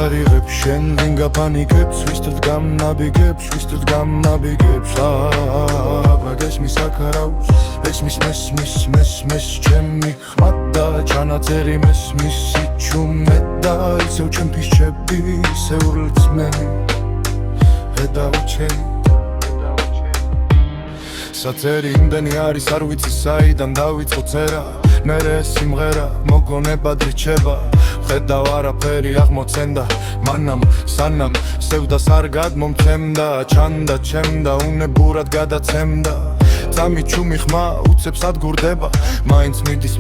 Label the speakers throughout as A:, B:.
A: დარიღებს შენ ვინ გაფანიკებს ვისთვის გამნაბიგებს ვისთვის გამნაბიგებს გესმის აქარავს ესმის მესმის ჩემი ხმადა ჩანაწერი მესმის სიჩუმე და ისევ ჩემთვის ჩები ისევ რწმენი ედაუჩენ საწერი იმდენი არის არ ვიცი საიდან დავიწყო წერა მერე სიმღერა მოგონება დრიჩება ხედავ არაფერი აღმოცენდა მანამ სანამ სევდას არ გადმომცემდა ჩანდა ჩემდა უნებურად გადაცემდა წამი ჩუმი ხმა უცებს ადგურდება მაინც მიდის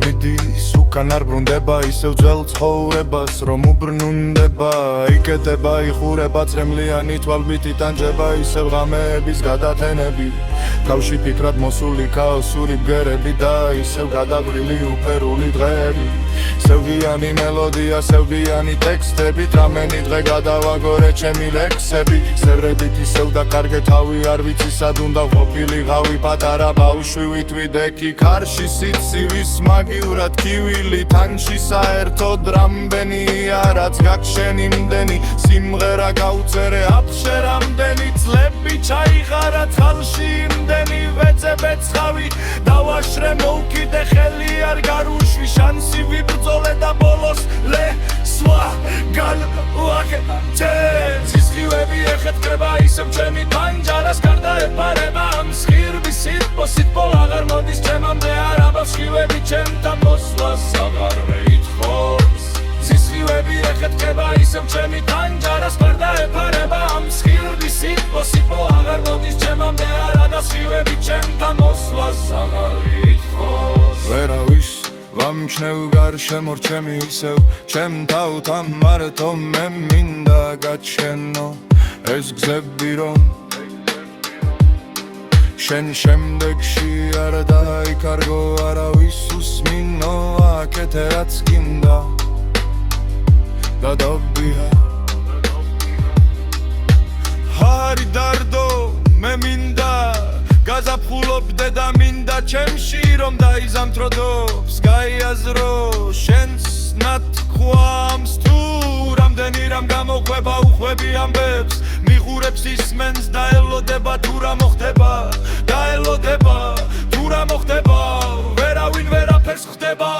A: უკან არ ბრუნდება ისევ ძველ ცხოვრებას რომ უბრუნდება იკეტება იხურება წრემლიანი თვალბით იტანჯება ისევ ღამეების გადათენები თავში ფიქრად მოსული ქაოსური ბგერები და ისევ გადაგვილი უფერული დღეები სევდიანი მელოდია სევდიანი ტექსტები თამენი დღე გადავაგორე ჩემი ლექსები სევრედით ისევ დაკარგე თავი არ ვიცი სად უნდა ყოფილი ღავი პატარა ბავშვი ვითვიდექი ქარში სიცივის მაგივრად ქივილი თანში საერთოდ რამბენია რაც გაგშენ იმდენი სიმღერა გაუწერე აფშე რამდენი წლები ჩაიღარა წყალში იმდენი ვეძებე ცხავი დავაშრე მოუკიდე ხელი არ გარუშვი შანსი ვიბრძოლე და ბოლოს სვა განვაკეთე სისხლები ეხეთქება ისევ ჩემი პანჯარას გარდა ეპარება ამ სხირვის სიტყვა აღარ მოდის ჩემამდე არა ბავშვები ჩემთან მოსვლას აღარ მეითხოვს სისხლები ეხეთქება ისევ ჩემი პანჯარას გარდა ეპარება ამ სხირვის სიტყვა აღარ მოდის ჩემამდე არა ბავშვები ჩემთან მოსვლას აღარ მეითხოვს ვერავის ვამჩნევ გარშემორჩემი ისევ ჩემ თავთან მარტო მე მინდა გაჩენო ეს გზები რომ შენ შემდეგში არ დაიკარგო არავის უსმინო აკეთე რაც გინდა გადავდია ჰარი დარდო მე მინდა გაზაფხულობდე და მინდა ჩემში რომ დაიზამთროდობს გაიაზრო შენს ნათქვამს თუ რამდენი რამ გამოყვება უხვები ამბებს მიღურებს ისმენს და ელოდება თუ რა მოხდება დაელოდება თუ რა მოხდება ვერავინ ვერაფერს ხდება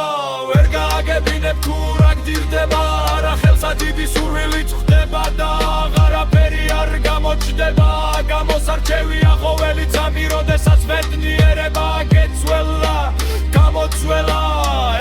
A: ვერ გააგებინებ თუ რა გდირდება არა ხელსა დიდი სურვილით ხდება და აღარაფერი არ გამოჩდება გამოსარჩევია ყოველი ძამი როდესაც მეტნიერება გეცველა გამოცველა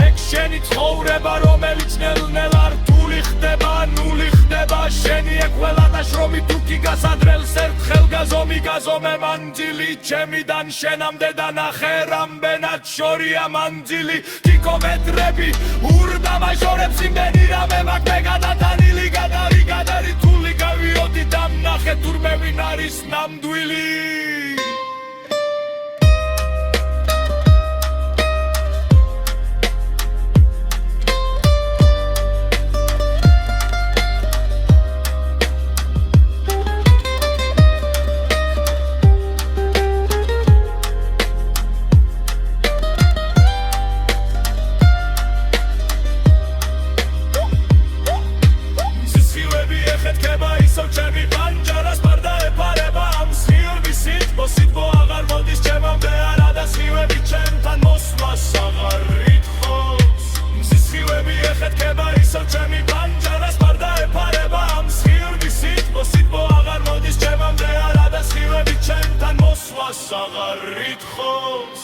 A: ეგ შენი ცხოვრება რომელიც ნელ-ნელა რთული ხდება ნული ხდება შენი ეგ ყველა და შრომი თუკი გასადრელს ერთხელ გაზომი გაზომე მანძილი ჩემიდან შენამდე და ნახე რამდენად შორია მანძილი კილომეტრები ურდა მაჟორებს იმდენი რამე მაგ მე გადატანილი გადარი თული გავიოდი და ნახე თურმე ვინ არის ნამდვილი აღარ ითხოვს